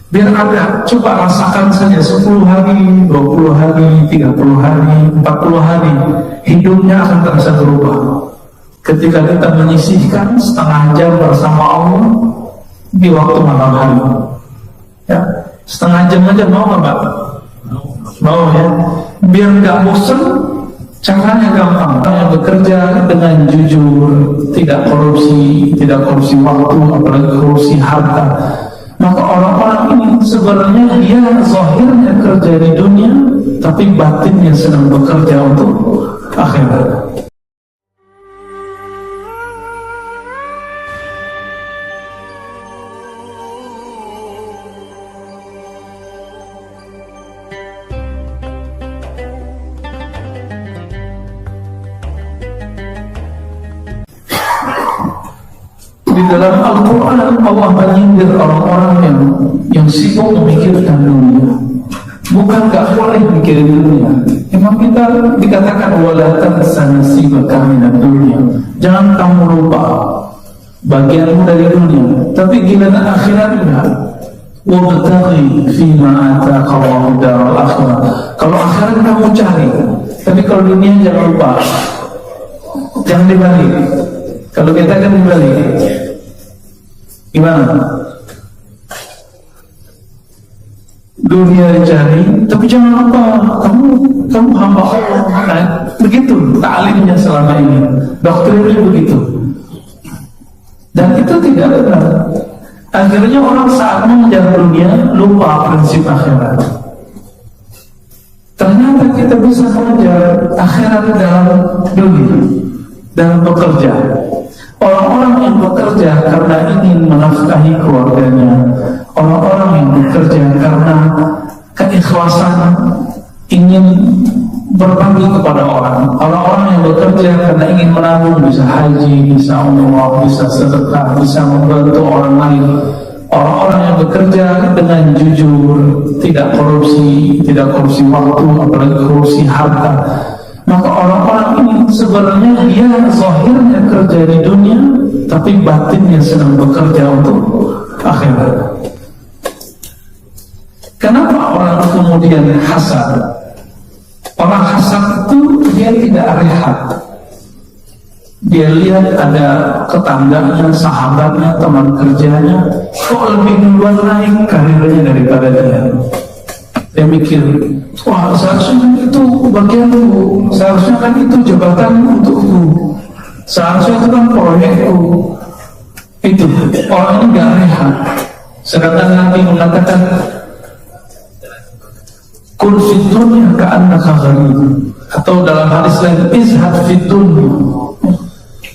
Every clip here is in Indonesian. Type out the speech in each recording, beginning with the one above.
Biar ada, coba rasakan saja 10 hari, 20 hari, 30 hari, 40 hari, hidupnya akan terasa berubah. Ketika kita menyisihkan setengah jam bersama Allah di waktu malam hari, ya, setengah jam aja mau nggak Pak? Mau ya? Biar nggak bosan, caranya gampang. Yang bekerja dengan jujur, tidak korupsi waktu, apalagi korupsi harta. Maka orang-orang ini sebenarnya dia zahirnya kerja di dunia, tapi batinnya sedang bekerja untuk akhirat. Di dalam Al-Quran Allah menyindir orang-orang yang sibuk memikirkan dunia. Bukan gak boleh mikirin dunia. Emang kita dikatakan wala tansa nasibaka minad dunya. Jangan kamu lupa bagianmu dari dunia. Tapi giliran akhirat enggak. Wabtaghi fima ataka Allahu daral akhirah. Kalau akhirat kamu cari, tapi kalau dunia jangan lupa. Jangan dibalik. Kalau kita kan dibalik. Gimana? Dunia dicari, tapi jangan lupa kamu hamba Allah. Nah, begitu taklimnya selama ini, doktrinnya begitu. Dan itu tidak benar. Akhirnya orang saat mengejar dunia lupa prinsip akhirat. Ternyata kita bisa mengejar akhirat dalam dunia, dalam bekerja. Orang-orang yang bekerja karena ingin menafkahi keluarganya, orang-orang yang bekerja karena keikhlasan ingin berbagi kepada orang, orang-orang yang bekerja karena ingin menabung, bisa haji, bisa umrah, bisa sedekah, bisa membantu orang lain. Orang-orang yang bekerja dengan jujur, tidak korupsi waktu, apalagi korupsi harta. Maka orang-orang ini sebenarnya dia zahirnya kerja di dunia, tapi batinnya sedang bekerja untuk akhirat. Kenapa orang kemudian hasad? Orang hasad itu dia tidak rehat. Dia lihat ada tetangganya, sahabatnya, teman kerjanya, kok lebih duluan naik karirnya daripada dia. Dia mikir, wah seharusnya kan itu bagianku, seharusnya kan itu jabatan untukku, seharusnya itu kan proyekku. Itu orang ini gak rehat. Sedangkan Nabi mengatakan, kun fid dunya ka'annaka gharib, atau dalam hadis lain, izhad fid dunya,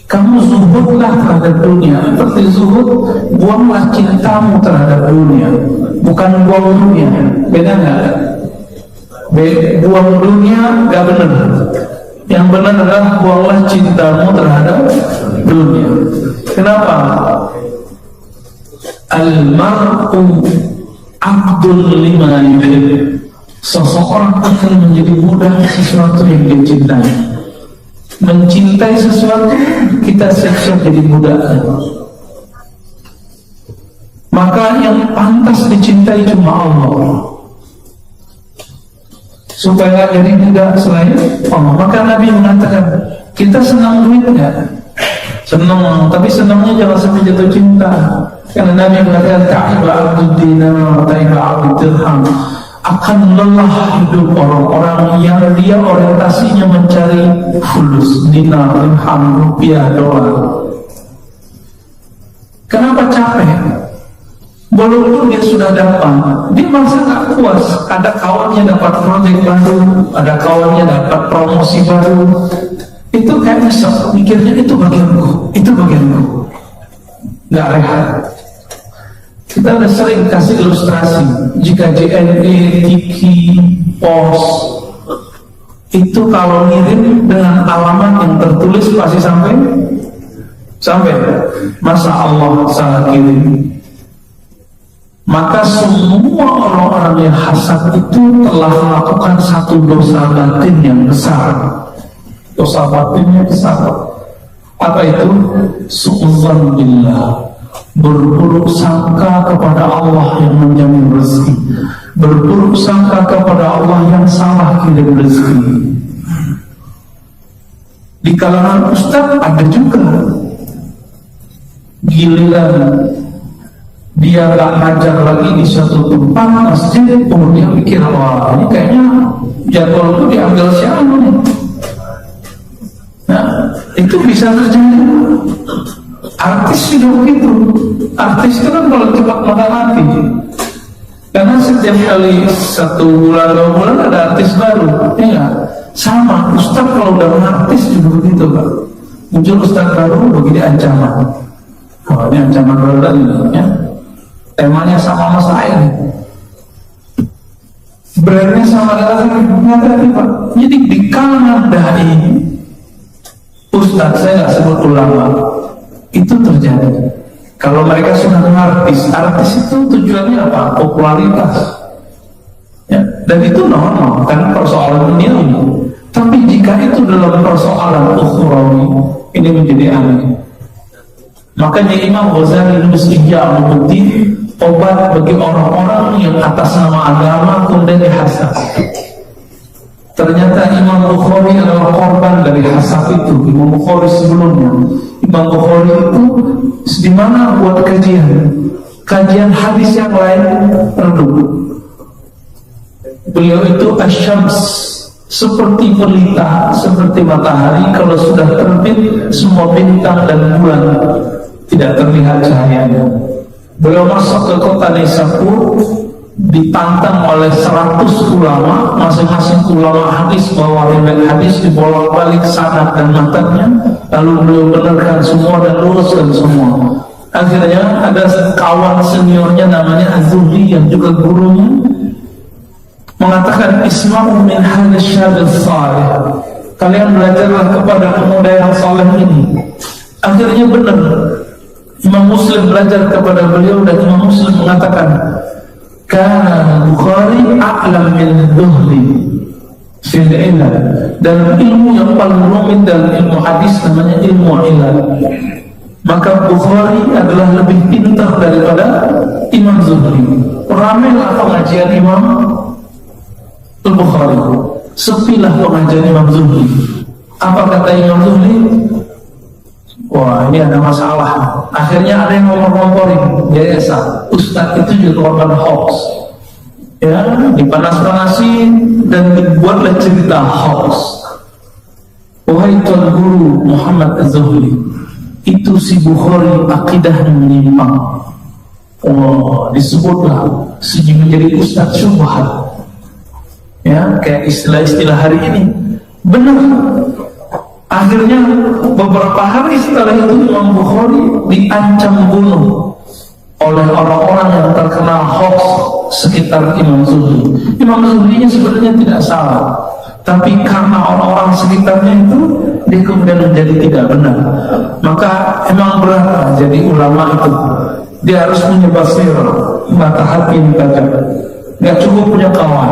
kamu zuhudlah terhadap dunia. Seperti zuhud, buanglah cintamu terhadap dunia, bukan buang dunia. Beda nggak? Buang dunia nggak benar. Yang benar adalah buanglah cintamu terhadap dunia. Kenapa? Al-mar'u abdul lima yuhib. Seseorang akan menjadi budak sesuatu yang dia cintai. Mencintai sesuatu, kita siap-siap jadi budaknya. Maka yang pantas dicintai cuma Allah. Supaya nggak jadi budak selain Allah. Maka Nabi mengatakan, kita senang duit nggak? Senang, tapi senangnya jangan sampai jatuh cinta. Karena Nabi mengatakan, ta'iba abdud dinar, ta'iba abdud dirham. Akan lelah hidup orang-orang yang dia orientasinya mencari fulus, dinar, dirham, rupiah, dolar. Kenapa capek? Walaupun dia sudah dapat, dia merasa tak puas. Ada kawannya dapat proyek baru, ada kawannya dapat promosi baru. Itu kayak nyesek, mikirnya itu bagianku, nggak rehat. Kita udah sering kasih ilustrasi, jika JNE, Tiki, Pos itu kalau ngirim dengan alamat yang tertulis pasti sampai. Masa Allah salah kirim? Maka semua orang-orang yang hasad itu telah melakukan satu dosa batin yang besar. Dosa batinnya besar. Apa itu? Su'udzan billah, berburuk sangka kepada Allah yang menjamin rezeki, berburuk sangka kepada Allah yang salah kirim rezeki. Di kalangan ustaz ada juga, giliran dia gak ngajar lagi di suatu tempat masjid, kemudian pikir, wah ini kayaknya jadwal itu diambil siapa nih. Nah, itu bisa terjadi. Artis juga begitu. Artis itu kan kalau cepat mata mati, karena setiap kali 1 bulan 2 bulan ada artis baru. Ya, sama ustaz kalau udah artis juga begitu Pak. Muncul ustaz baru begini ancaman. Oh, ini ancaman baru lagi ya. Temanya sama saya ini, brandnya sama dengan Pak. Jadi di kalangan dai, ustaz, saya nggak sebut ulama, itu terjadi. Kalau mereka sudah artis itu tujuannya apa? Popularitas. Ya, dan itu normal, kan persoalan duniawi. Tapi jika itu dalam persoalan ukhrawi, ini menjadi aneh. Makanya Imam Ghazali nulis Ihya Ulumuddin, obat bagi orang-orang yang atas nama agama kemudian dihasad. Ternyata Imam Bukhari adalah korban dari hasad itu. Imam Bukhari sebelumnya, Imam Bukhari itu di mana buat kajian hadis yang lain redup. Beliau itu asyams, seperti pelita, seperti matahari. Kalau sudah terbit, semua bintang dan bulan tidak terlihat cahayanya. Beliau masuk ke kota Nisapur, ditantang oleh 100 ulama, masing-masing ulama hadis bawa riwayat hadis, dibolak-balik sanad dan matanya, lalu beliau benarkan semua dan luruskan semua. Akhirnya ada kawan seniornya namanya Az-Zuhri yang juga gurunya mengatakan, isma'u min hadis syabab salih, kalian belajarlah kepada pemuda yang saleh ini. Akhirnya benar, Imam Muslim belajar kepada beliau dan Imam Muslim mengatakan, karena Bukhari a'lam min Zuhri fil ilal, dalam ilmu yang paling rumit dalam ilmu hadis namanya ilmu ilal, maka Bukhari adalah lebih pintar daripada Imam Zuhri. Ramailah pengajian Imam Al-Bukhari, sepilah pengajian Imam Zuhri. Apa kata Imam Zuhri? Wah, ini ada masalah. Akhirnya ada yang ngomong-ngomporin, ya Esa, ustaz itu juga korban hoax. Ya, dipanas-panasin dan dibuatlah cerita hoax. Wahai Tuan Guru Muhammad Az-Zuhri, itu si Bukhari akidahnya menyimpang. Oh, disebutlah menjadi ustaz syubhat. Ya, kayak istilah-istilah hari ini. Benar. Akhirnya beberapa hari setelah itu Imam Bukhari diancam bunuh oleh orang-orang yang terkena hoax sekitar Imam Zuhri. Imam Zuhrinya sebenarnya tidak salah, tapi karena orang-orang sekitarnya itu dia kemudian menjadi tidak benar. Maka emang berat jadi ulama itu. Dia harus punya basirah, mata hati yang tajam. Gak cukup punya kawan.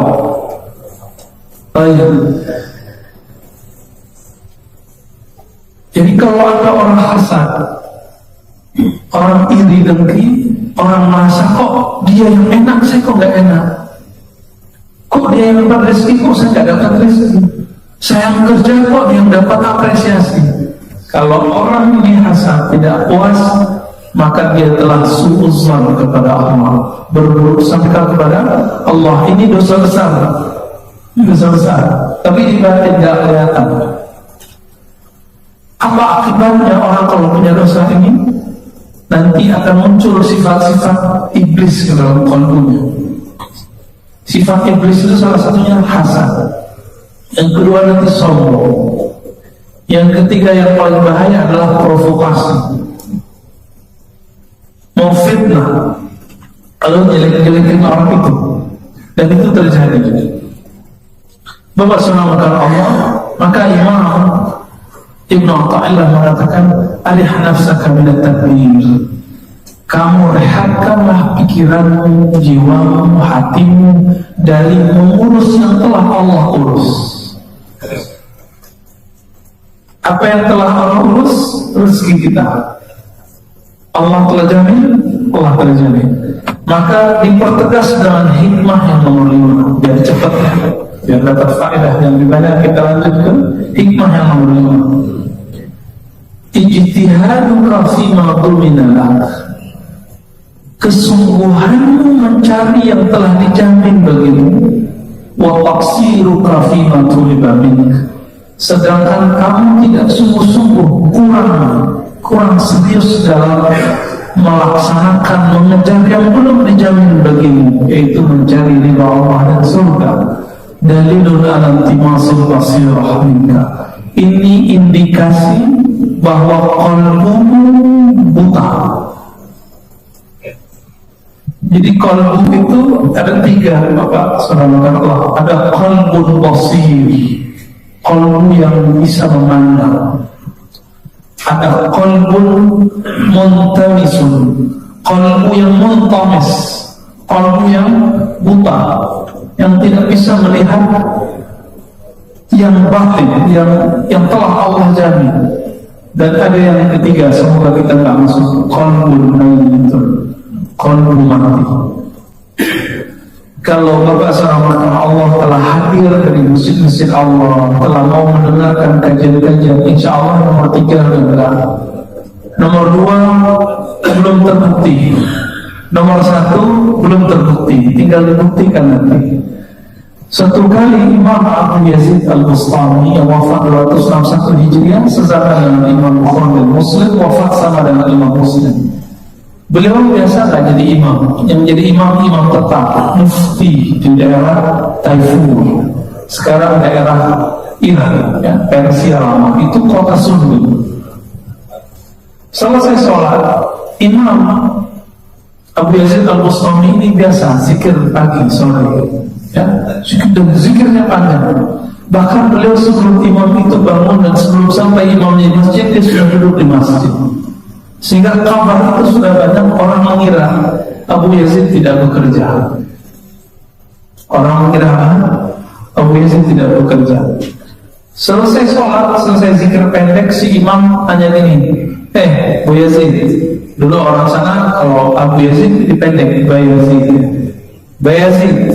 Baik. Jadi kalau ada orang hasad, orang iri dengki, orang merasa kok dia yang enak, saya kok gak enak, kok dia yang dapat rezeki, kok saya gak dapat rezeki, saya yang kerja kok dia yang dapat apresiasi. Kalau orang ini hasad, tidak puas, maka dia telah suudzon kepada Allah, berburuk sangka kepada Allah. Ini dosa besar, dosa besar, tapi di batin tidak kelihatan. Apa akibatnya orang kalau punya dosa ini? Nanti akan muncul sifat-sifat iblis ke dalam kalbunya. Sifat iblis itu salah satunya hasad. Yang kedua nanti sombong. Yang ketiga yang paling bahaya adalah provokasi. Mau fitnah, lalu jelek-jelekin orang itu, dan itu terjadi. Bapak subhanahu Allah, maka Imam Ibnu Athaillah mengatakan, alih nafsaka minat tadbir, kamu rehatkanlah pikiranmu, jiwamu, hatimu dari mengurus yang telah Allah urus. Apa yang telah Allah urus? Rezeki kita. Allah telah jamin, Allah telah jamin. Maka dipertegas dengan hikmah yang nomor 5 biar cepat, biar dapat faedah yang lebih banyak. Kita lanjutkan hikmah yang nomor 5. Ijtihaduka fima dhumina lak, kesungguhanmu mencari yang telah dijamin bagimu. Wa taqsiruka fima tuliba mink, sedangkan kamu tidak sungguh-sungguh kurang serius dalam melaksanakan, mengejar yang belum dijamin bagimu, yaitu mencari ridha Allah dan surga. Dalilun ala timasil basirah minka, ini indikasi bahwa qalbumu buta. Jadi qalbu itu ada 3, Bapak Saudara Allah. Ada qalbun basir, qalbu yang bisa memandang. Ada qalbun muntamisun, qalbu yang muntamis, qalbu yang buta, yang tidak bisa melihat yang batin, yang telah Allah jamin. Dan ada yang ketiga, semoga kita nggak masuk, qalbun mayyitun, qalbu mati. Kalau Bapak sahabat Allah telah hadir dari masjid-masjid Allah, telah mau mendengarkan kajian-kajian, insya Allah nomor 3 adalah, nomor 2 belum terbukti, nomor 1 belum terbukti, tinggal dibuktikan nanti. Satu kali Imam Abu Yazid Al-Bustami yang wafat 261 Hijriah, sezaman dengan Imam Bukhari dan Muslim, wafat sama dengan Imam Muslim. Beliau biasa tak jadi imam, yang jadi imam tetap, mufti di daerah Taifur, sekarang daerah Iran, ya, Persia lama, itu kota Sundu. Selesai sholat, Imam Abu Yazid Al-Bustami ini biasa zikir pagi sore, ya, dan zikirnya panjang. Bahkan beliau sebelum imam itu bangun dan sebelum sampai imamnya di masjid, dia sudah duduk di masjid. Sehingga kabar itu sudah banyak orang mengira Abu Yazid tidak bekerja. Orang mengira Abu Yazid tidak bekerja. Selesai sholat, selesai zikir pendek, si imam tanya gini, Abu Yazid, dulu orang sana kalau Abu Yazid dipendek, Bayazid,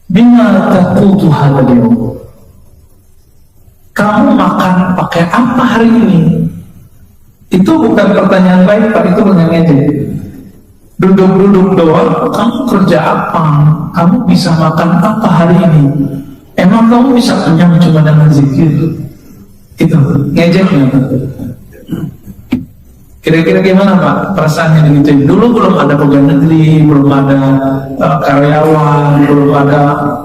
bima taqutu hadal yawm, kamu makan pakai apa hari ini? Itu bukan pertanyaan baik, Pak, itu pertanyaan ngejek. Duduk-duduk doang, kamu kerja apa? Kamu bisa makan apa hari ini? Emang kamu bisa kenyang cuma dengan zikir? Itu ngejeknya. Kira-kira gimana, Pak, perasaannya begitu? Dulu belum ada pegawai negeri, belum ada karyawan, belum ada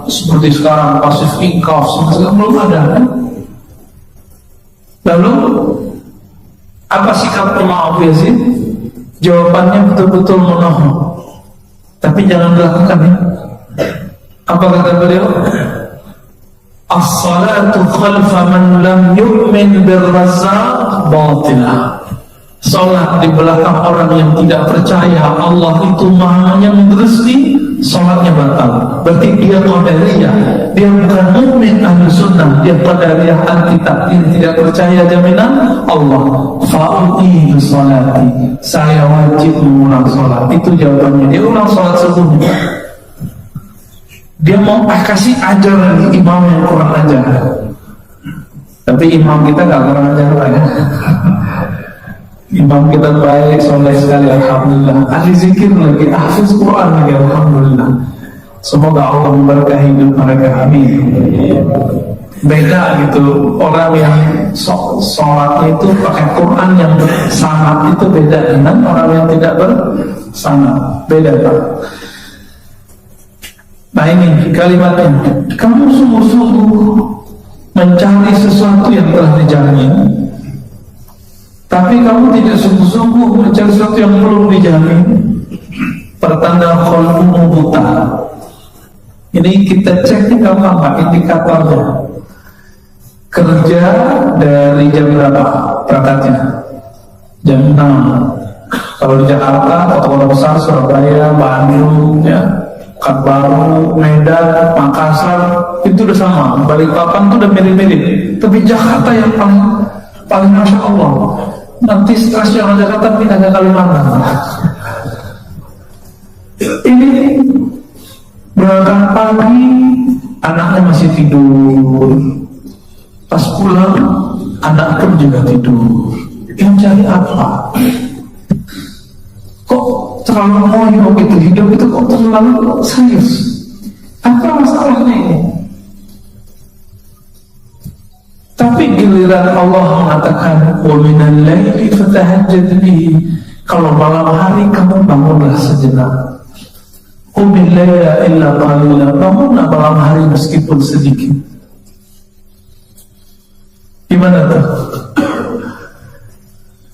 seperti sekarang passive income, belum ada, kan? Lalu apa sikap Imam Abu Yazid? Jawabannya betul-betul monohon, tapi jangan dilakukan, ya. Apa kata beliau? As-salatu khalfa man lam yu'min bir-razzaq batilah. Salat di belakang orang yang tidak percaya Allah itu Maha yang rezeki, salatnya batal. Berarti dia qadariyah, dia bukan mukmin ahli sunnah, dia qadariyah anti takdir, tidak percaya jaminan Allah. Fa'uti salati, saya wajib mengulang salat. Itu jawabannya. Dia ulang salat subuhnya. Dia mau kasih ajar imam yang kurang ajar. Tapi imam kita gak kurang ajar, Pak, ya. Imam kita baik, soleh sekali, alhamdulillah. Ahli zikir lagi, hafiz Quran lagi, alhamdulillah. Semoga Allah memberkahi hidup mereka, amin. Beda gitu, orang yang sholatnya itu pakai Quran yang bersanad itu beda dengan orang yang tidak bersanad, beda, Pak. Nah ini kalimatnya, kamu sungguh-sungguh mencari sesuatu yang telah dijamin, tapi kamu tidak sungguh-sungguh mencari sesuatu yang belum dijamin. Pertanda qalbumu buta. Ini kita cek di kapan, Pak, indikatornya. Kerja dari jam berapa berangkatnya? Jam 6. Kalau di Jakarta, kota-kota besar, Surabaya, Bandung, ya, Pekanbaru, Medan, Makassar, itu udah sama. Balikpapan itu udah mirip-mirip. Tapi Jakarta yang paling Masya Allah. nanti stasiun Jakarta pindah ke Kalimantan. Ini berangkat pagi, anaknya masih tidur. Pas pulang, anak pun juga tidur. Yang cari apa? Kok terlalu ngoyo gitu, hidup itu kok terlalu serius? Apa masalahnya ini? Tapi giliran Allah mengatakan wa minal laili fatahajjad bihi, kalau malam hari kamu bangunlah sejenak. Qumil laila illa qalila, bangunlah malam hari meskipun sedikit. Gimana tuh?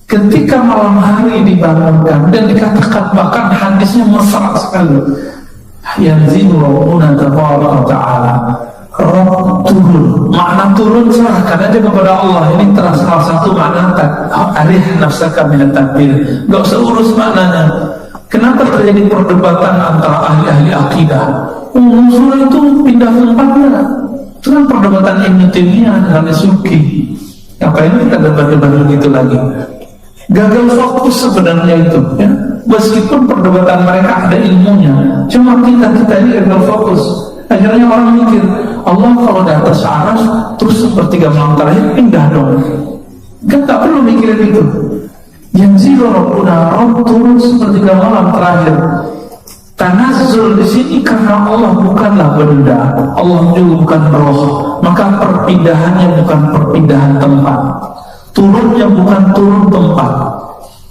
Ketika malam hari dibangunkan dan dikatakan, bahkan hadisnya mesra sekali, yanzilu rabbuna tabaraka wa ta'ala, Rabb turun. Makna turun serahkan aja kepada Allah. Ini terasa salah satu makna arih nafsaka minat takbir. Gak usah urus maknanya. Kenapa terjadi perdebatan antara ahli-ahli akidah? Nuzul itu pindah tempatnya. Itu kan perdebatan Ibn Taimiyah dengan Suki. Ngapain kita debat-debat begitu lagi? Gagal fokus sebenarnya itu, ya. Meskipun perdebatan mereka ada ilmunya, cuma kita ini gagal fokus. Akhirnya orang mikir, Allah kalau di atas aras terus sepertiga malam terakhir pindah dong. Kan tak perlu mikirin itu. Yang zero rabbuna, Rabb turun sepertiga malam terakhir. Tanazzul di sini karena Allah bukanlah benda, Allah juga bukan roh, maka perpindahannya bukan perpindahan tempat, turunnya bukan turun tempat.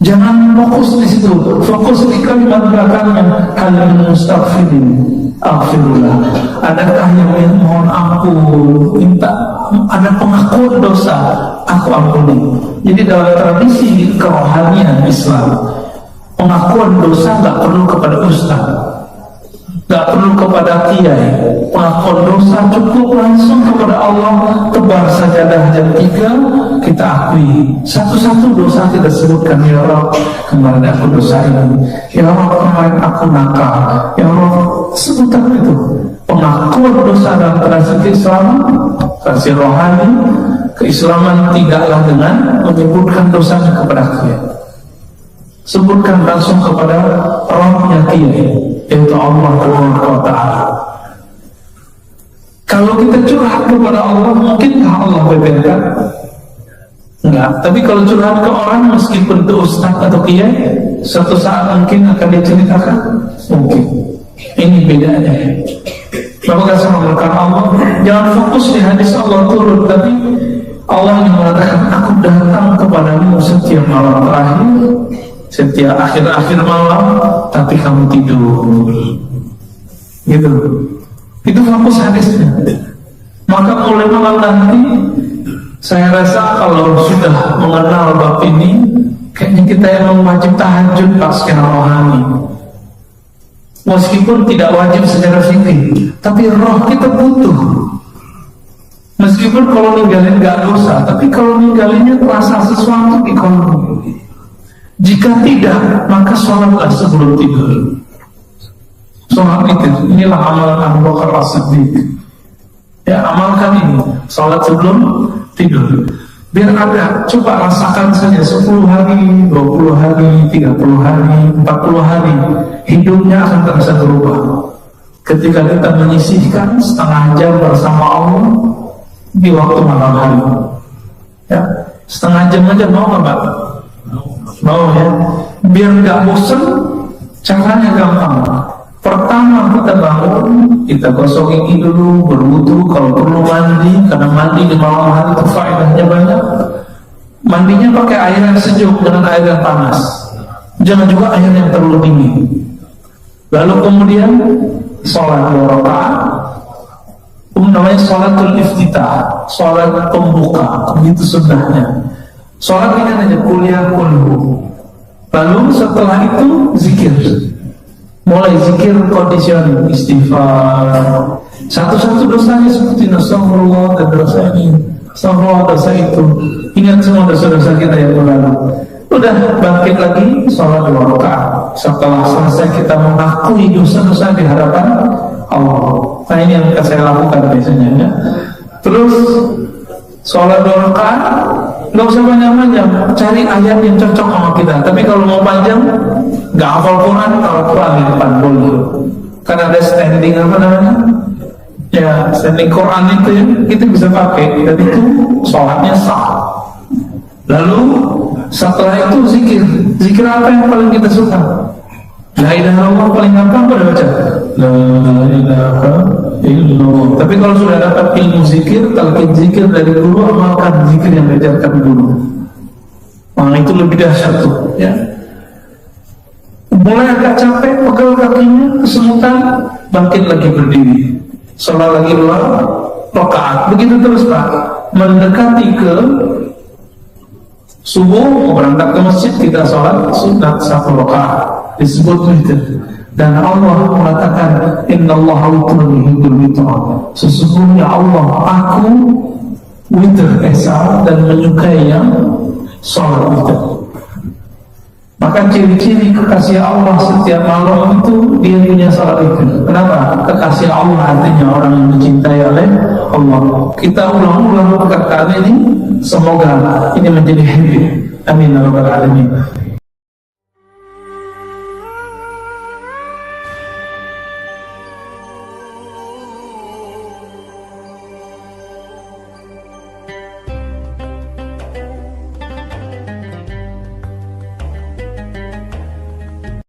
Jangan fokus di situ, fokus di kalimat belakangnya. Kalimat mustaghfirin, aghfirullah. Adakah yang mohon ampun, minta ada pengakuan dosa, aku ampuni. Jadi dalam tradisi kerohanian Islam, pengakuan dosa gak perlu kepada ustaz, gak perlu kepada kiai. Pengakuan dosa cukup langsung kepada Allah. Tebar sajadah jam 3, kita akui satu-satu dosa kita sebutkan. Ya Allah, kemarin aku dosa ini. Ya Allah, kemarin aku nakal. Ya Allah, sebutan itu. Pengakuan dosa dalam tradisi Islam, tradisi rohani, keislaman tidaklah dengan menyebutkan dosanya kepada kiai. Sebutkan langsung kepada rohnya kiai, yaitu Allah Taala. Kalau kita curhat kepada Allah, mungkinkah Allah beberkan? Enggak. Tapi kalau curhat ke orang, meskipun itu ustaz atau kiai, suatu saat mungkin akan diceritakan. Mungkin. Ini bedanya. Maka saya mengatakan Allah, jangan fokus di hadis Allah turun, tapi Allah yang mengatakan, aku datang kepadamu setiap malam terakhir, setiap akhir-akhir malam, tapi kamu tidur. Gitu. Itu fokus hadisnya. Maka mulai malam nanti, saya rasa kalau sudah mengenal bab ini, kayaknya kita yang wajib tahajud pas secara rohani. Meskipun tidak wajib secara fikih, tapi roh kita butuh. Meskipun kalau ninggalin gak dosa, tapi kalau ninggalinnya terasa sesuatu di kolom. Jika tidak, maka sholatlah sebelum tidur. Sholat itu, inilah amalan Abu Bakar As-Siddiq. Ya, amalkan ini, sholat sebelum tidur. Biar ada, coba rasakan saja 10 hari, 20 hari, 30 hari, 40 hari, hidupnya akan terasa berubah. Ketika kita menyisihkan setengah jam bersama Allah di waktu malam hari, ya, setengah jam aja mau nggak? Mau ya? Biar nggak bosan, caranya gampang. Pertama kita bangun, kita gosok gigi dulu, berwudu, kalau perlu mandi, karena mandi di malam hari itu faedahnya banyak. Mandinya pakai air yang sejuk, dengan air yang panas. Jangan juga air yang terlalu dingin. Lalu kemudian sholat 2 rakaat, namanya sholatul iftitah, sholat pembuka, begitu sunnahnya. Sholat ini hanya kuliah kulhu. Lalu setelah itu zikir. Mulai zikir kondisional, istighfar. Satu-satu dosanya seperti astagfirullah dan dosa ini, astagfirullah dosa itu. Ingat semua dosa-dosa kita yang berlalu. Udah bangkit lagi, sholat 2 rakaat. Setelah selesai kita mengakui dosa-dosa di hadapan Allah. Nah ini yang saya lakukan biasanya ya. Terus sholat 2 rakaat, nggak usah banyak-banyak, cari ayat yang cocok sama kita. Tapi kalau mau panjang, nggak hafal Quran, kalau Quran di depan boleh. Karena ada standing apa namanya? Ya, standing Quran itu ya, kita bisa pakai. Dan itu sholatnya sah. Lalu setelah itu zikir. Zikir apa yang paling kita suka? La ilaha illallah paling gampang pada baca. La ilaha illallah. Tapi kalau sudah dapat ilmu zikir, talqin zikir dari guru, amalkan zikir yang diajarkan guru. Nah, itu lebih dahsyat tuh, ya. Mulai agak capek, pegel kakinya, kesemutan, bangkit lagi berdiri. Sholat lagi 2 rakaat. Begitu terus Pak. Mendekati ke subuh, mau berangkat ke masjid, kita sholat sunat 1 rakaat. Disebut witir. Dan Allah mengatakan, Innallaha witrun yuhibbul witr. Sesungguhnya Allah, aku witir esa dan menyukai yang sholat witir. Maka ciri-ciri kekasih Allah setiap malam itu dia punya sholat witir. Kenapa? Kekasih Allah artinya orang yang dicintai oleh Allah. Kita ulang-ulang perkataan ini, semoga ini menjadi habit. Amin ya rabbal alamin.